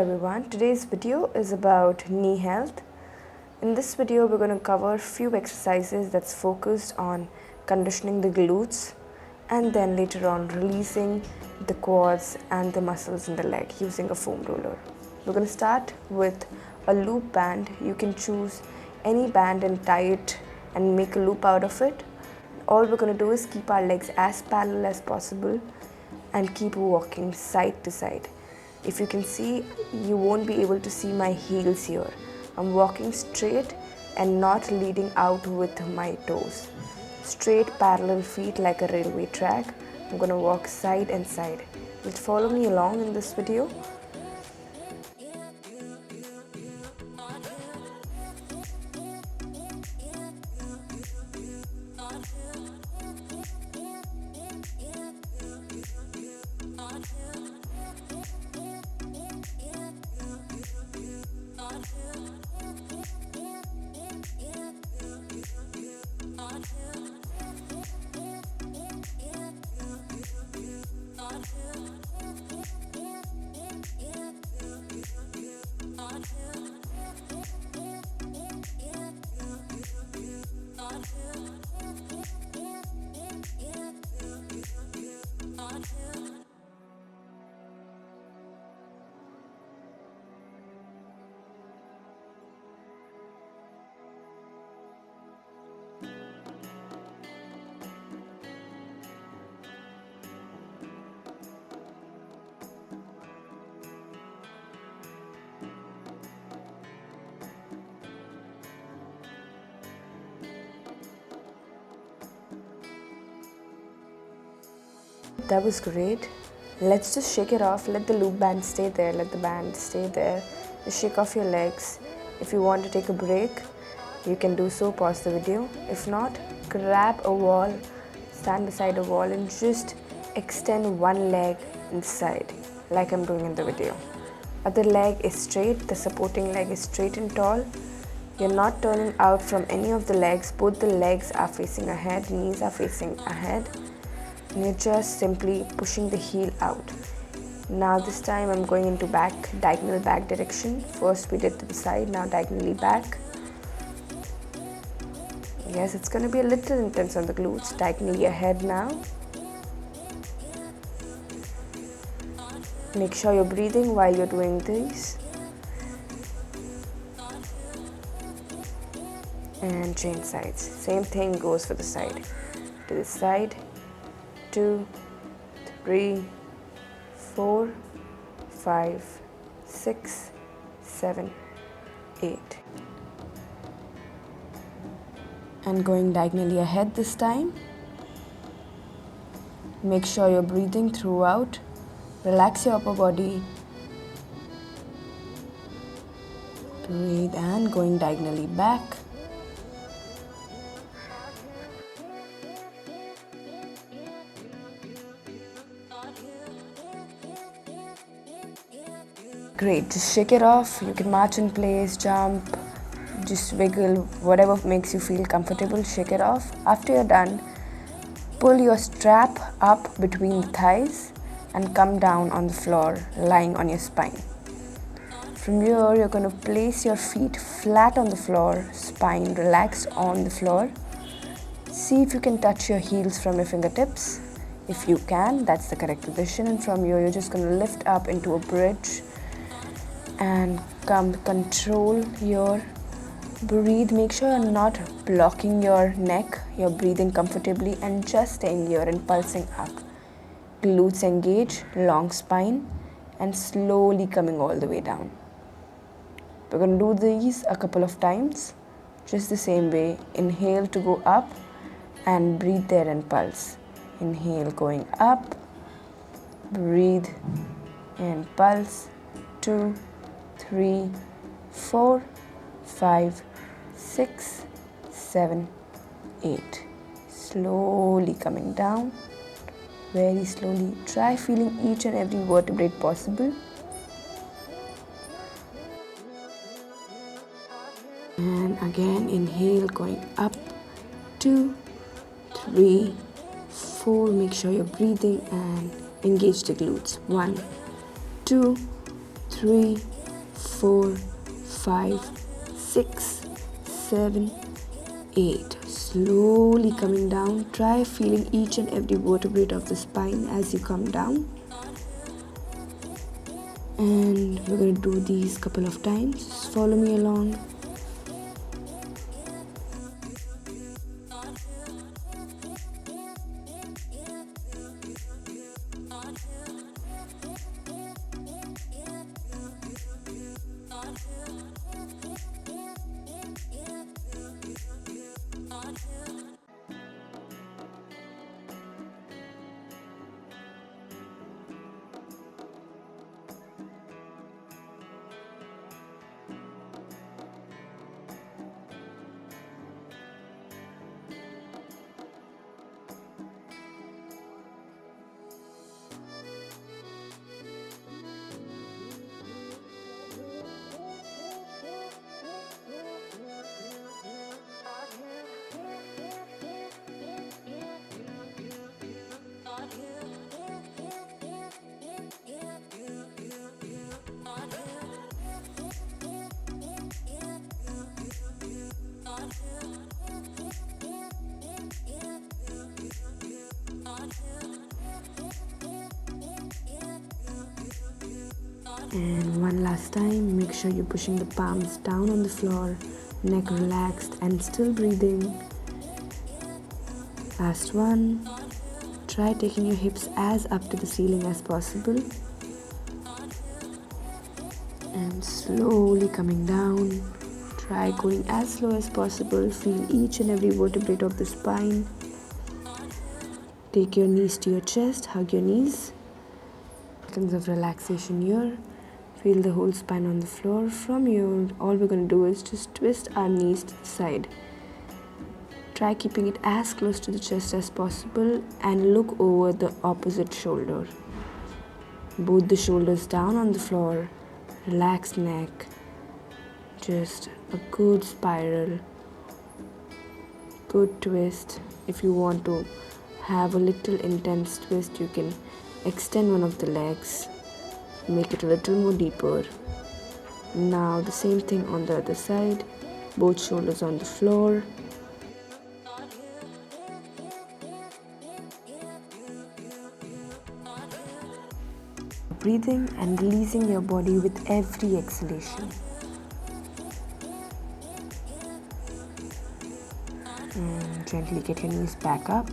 Everyone, today's video is about knee health. In this video we're going to cover few exercises that's focused on conditioning the glutes and then later on releasing the quads and the muscles in the leg using a foam roller. We're going to start with a loop band. You can choose any band and tie it and make a loop out of it. All we're going to do is keep our legs as parallel as possible and keep walking side to side. If you can see, you won't be able to see my heels here. I'm walking straight and not leading out with my toes. Straight parallel feet like a railway track. I'm going to walk side and side. Just follow me along in this video. That was great. Let's just shake it off. Let the loop band stay there. Let the band stay there. Just shake off your legs. If you want to take a break, you can do so. Pause the video. If not, grab a wall, stand beside a wall and just extend one leg inside like I'm doing in the video. Other leg is straight. The supporting leg is straight and tall. You're not turning out from any of the legs. Both the legs are facing ahead. Knees are facing ahead. And you're just simply pushing the heel out. Now this time I'm going into diagonal back direction. First we did to the side, now diagonally back. Yes, it's going to be a little intense on the glutes. Diagonally ahead now. Make sure you're breathing while you're doing these. And change sides. Same thing goes for the side. To the side. 2, 3, 4, 5, 6, 7, 8. And going diagonally ahead this time. Make sure you're breathing throughout. Relax your upper body. Breathe and going diagonally back. Great, just shake it off. You can march in place, jump, just wiggle, whatever makes you feel comfortable, shake it off. After you're done, pull your strap up between the thighs and come down on the floor, lying on your spine. From here, you're going to place your feet flat on the floor, spine relaxed on the floor. See if you can touch your heels from your fingertips. If you can, that's the correct position. And from here, you're just going to lift up into a bridge. And control your breathe. Make sure you're not blocking your neck. You're breathing comfortably and just staying here and pulsing up. Glutes engage, long spine, and slowly coming all the way down. We're going to do these a couple of times, just the same way. Inhale to go up and breathe there and pulse. Inhale going up, breathe and pulse. 2, 3, 4, 5, 6, 7, 8. Slowly coming down. Very slowly. Try feeling each and every vertebrae possible. And again, inhale, going up. 2, 3, 4. Make sure you're breathing and engage the glutes. 1, 2, 3, 4, 5, 6, 7, 8. Slowly coming down. Try feeling each and every vertebrae of the spine as you come down. And we're going to do these couple of times. Just follow me along. And one last time, make sure you're pushing the palms down on the floor, neck relaxed and still breathing. Last one. Try taking your hips as up to the ceiling as possible. And slowly coming down. Try going as slow as possible. Feel each and every vertebrae of the spine. Take your knees to your chest, hug your knees. Seconds of relaxation here. Feel the whole spine on the floor. From here, all we're going to do is just twist our knees to the side. Try keeping it as close to the chest as possible and look over the opposite shoulder. Both the shoulders down on the floor. Relaxed neck. Just a good spiral. Good twist. If you want to have a little intense twist, you can extend one of the legs. Make it a little more deeper. Now the same thing on the other side. Both shoulders on the floor. Breathing and releasing your body with every exhalation. And gently get your knees back up.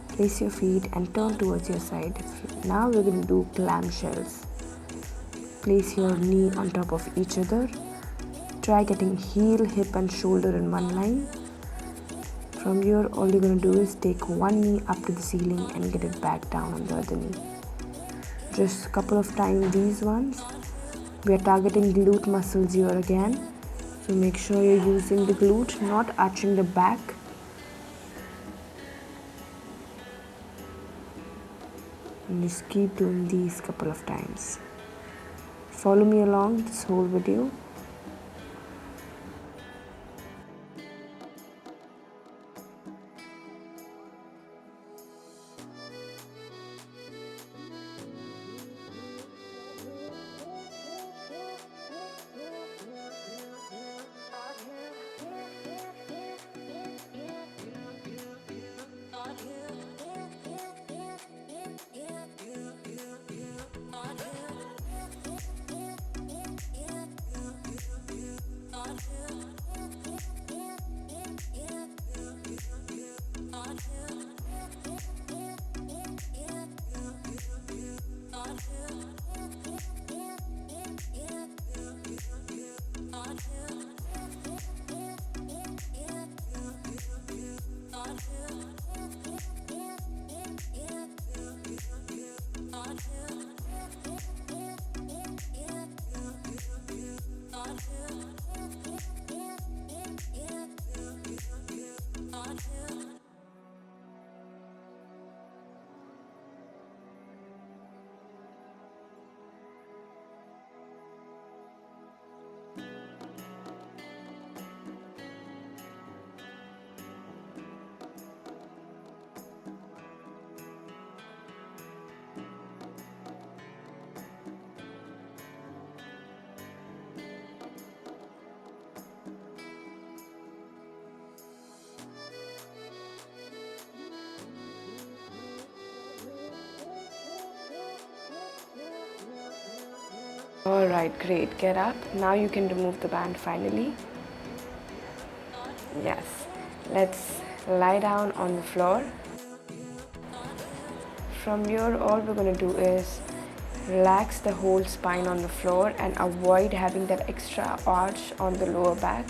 Place your feet and turn towards your side. Now we're going to do clamshells. Place your knee on top of each other. Try getting heel, hip and shoulder in one line. From here, all you're going to do is take one knee up to the ceiling and get it back down on the other knee. Just a couple of times these ones. We are targeting glute muscles here again. So make sure you're using the glute, not arching the back. And just keep doing these couple of times. Follow me along this whole video. Alright, great. Get up. Now you can remove the band finally. Yes. Let's lie down on the floor. From here, all we're going to do is relax the whole spine on the floor and avoid having that extra arch on the lower back.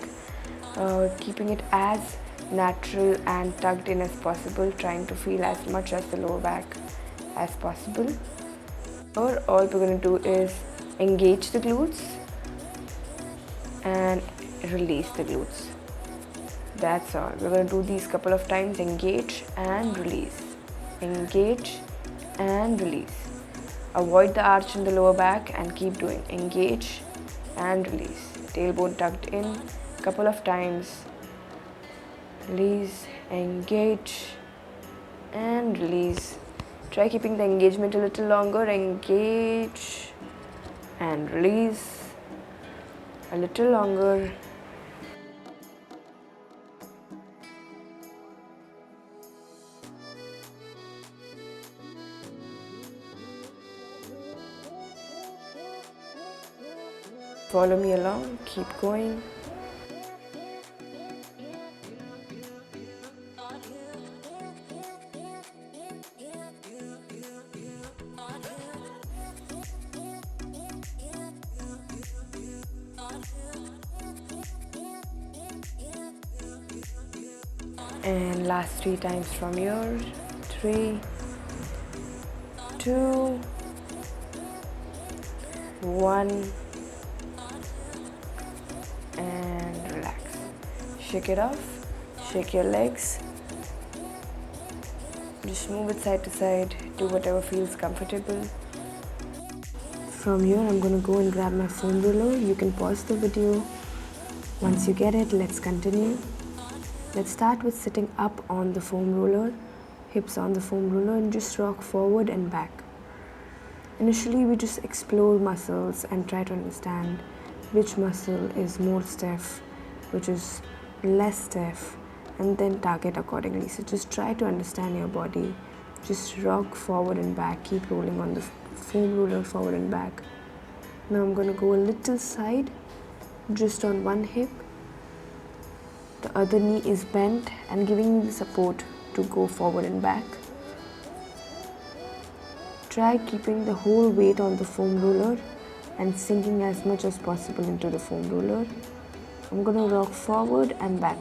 Keeping it as natural and tucked in as possible, trying to feel as much as the lower back as possible. Or all we're going to do is engage the glutes and release the glutes. That's all. We're going to do these couple of times. Engage and release. Engage and release. Avoid the arch in the lower back and keep doing. Engage and release. Tailbone tucked in. Couple of times. Release, engage and release. Try keeping the engagement a little longer. Engage and release. A little longer. Follow me along, keep going. And last 3 times from here. 3, 2, 1. And relax. Shake it off. Shake your legs. Just move it side to side. Do whatever feels comfortable. From here, I'm going to go and grab my foam roller. You can pause the video. Once you get it, let's continue. Let's start with sitting up on the foam roller, hips on the foam roller, and just rock forward and back. Initially, we just explore muscles and try to understand which muscle is more stiff, which is less stiff, and then target accordingly. So just try to understand your body. Just rock forward and back. Keep rolling on the foam roller forward and back. Now I'm going to go a little side, just on one hip. The other knee is bent and giving me the support to go forward and back. Try keeping the whole weight on the foam roller and sinking as much as possible into the foam roller. I'm going to rock forward and back.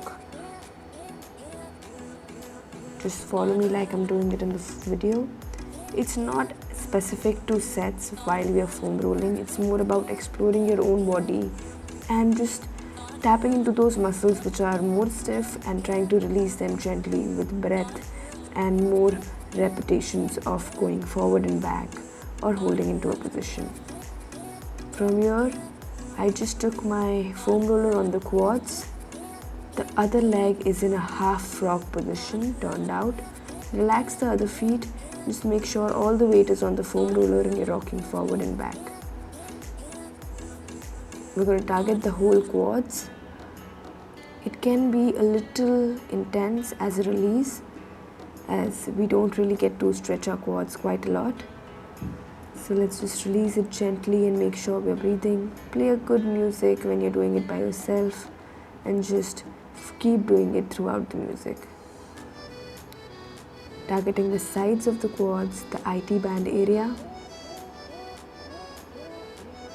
Just follow me like I'm doing it in the video. It's not specific to sets while we are foam rolling. It's more about exploring your own body and just tapping into those muscles which are more stiff and trying to release them gently with breath and more repetitions of going forward and back or holding into a position. From here, I just took my foam roller on the quads. The other leg is in a half frog position, turned out. Relax the other feet. Just make sure all the weight is on the foam roller and you're rocking forward and back. We're going to target the whole quads. It can be a little intense as a release, as we don't really get to stretch our quads quite a lot. So let's just release it gently and make sure we're breathing. Play a good music when you're doing it by yourself and just keep doing it throughout the music. Targeting the sides of the quads, the IT band area.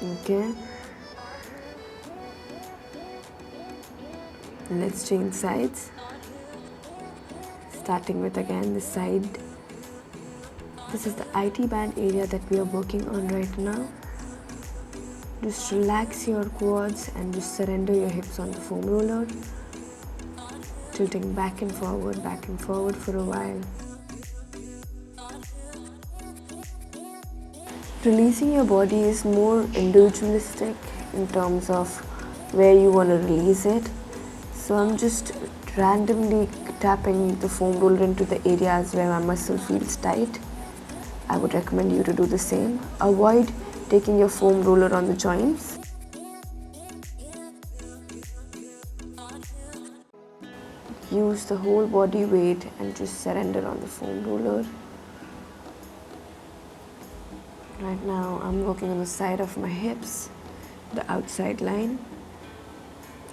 Okay. Let's change sides. Starting with again the side. This is the IT band area that we are working on right now. Just relax your quads and just surrender your hips on the foam roller. Tilting back and forward for a while. Releasing your body is more individualistic in terms of where you want to release it. So I'm just randomly tapping the foam roller into the areas where my muscle feels tight. I would recommend you to do the same. Avoid taking your foam roller on the joints. Use the whole body weight and just surrender on the foam roller. Right now I'm working on the side of my hips, the outside line.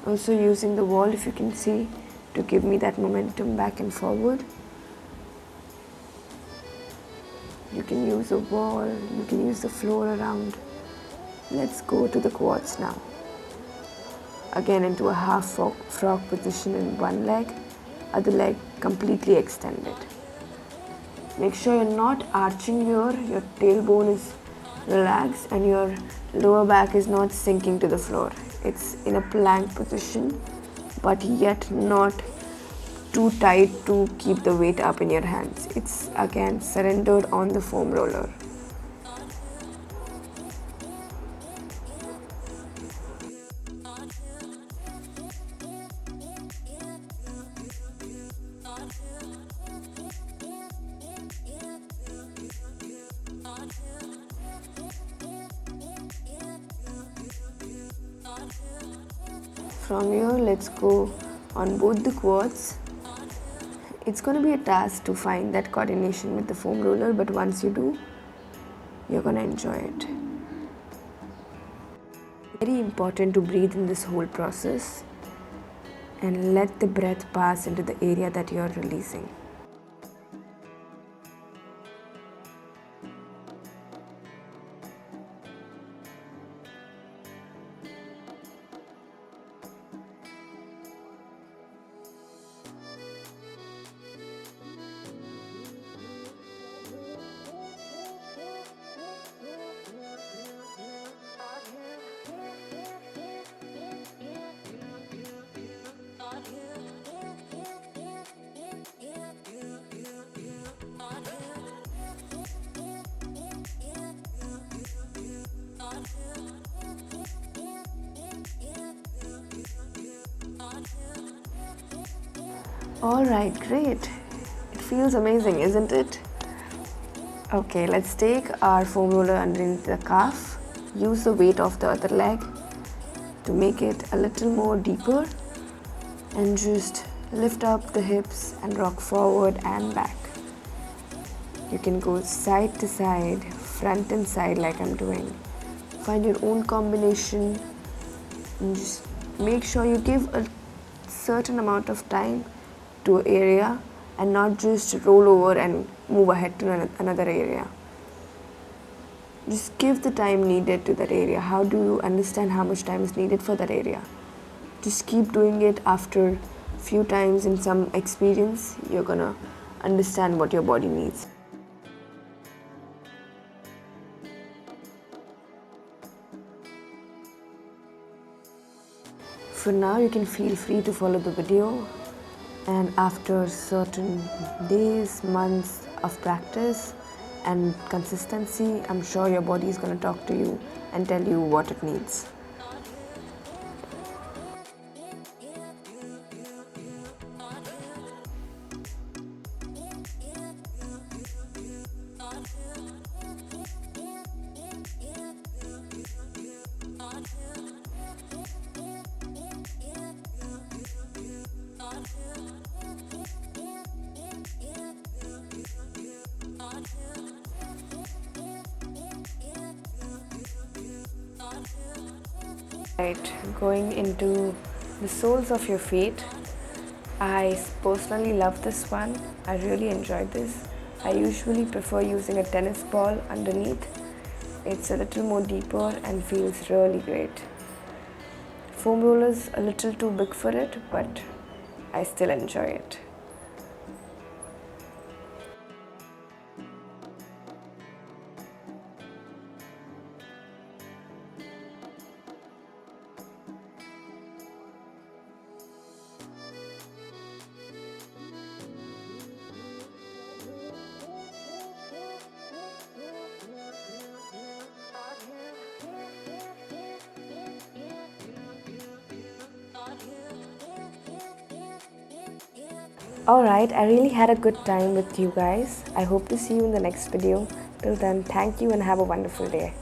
Also using the wall, if you can see, to give me that momentum back and forward. You can use a wall, you can use the floor around. Let's go to the quads now. Again into a half frog position in one leg, other leg completely extended. Make sure you're not arching here, your tailbone is relaxed and your lower back is not sinking to the floor. It's in a plank position, but yet not too tight to keep the weight up in your hands. It's again surrendered on the foam roller. From here, let's go on both the quads. It's going to be a task to find that coordination with the foam roller, but once you do, you're going to enjoy it. Very important to breathe in this whole process and let the breath pass into the area that you're releasing. Alright, great. It feels amazing, isn't it? Okay, let's take our foam roller underneath the calf. Use the weight of the other leg to make it a little more deeper and just lift up the hips and rock forward and back. You can go side to side, front and side like I'm doing. Find your own combination and just make sure you give a certain amount of time to an area and not just roll over and move ahead to another area. Just give the time needed to that area. How do you understand how much time is needed for that area? Just keep doing it. After a few times in some experience, you're gonna understand what your body needs. For now, you can feel free to follow the video, and after certain days, months of practice and consistency, I'm sure your body is going to talk to you and tell you what it needs. Right, going into the soles of your feet. I personally love this one. I really enjoyed this. I usually prefer using a tennis ball underneath. It's a little more deeper and feels really great. Foam roller's a little too big for it, but I still enjoy it. Alright, I really had a good time with you guys. I hope to see you in the next video. Till then, thank you and have a wonderful day.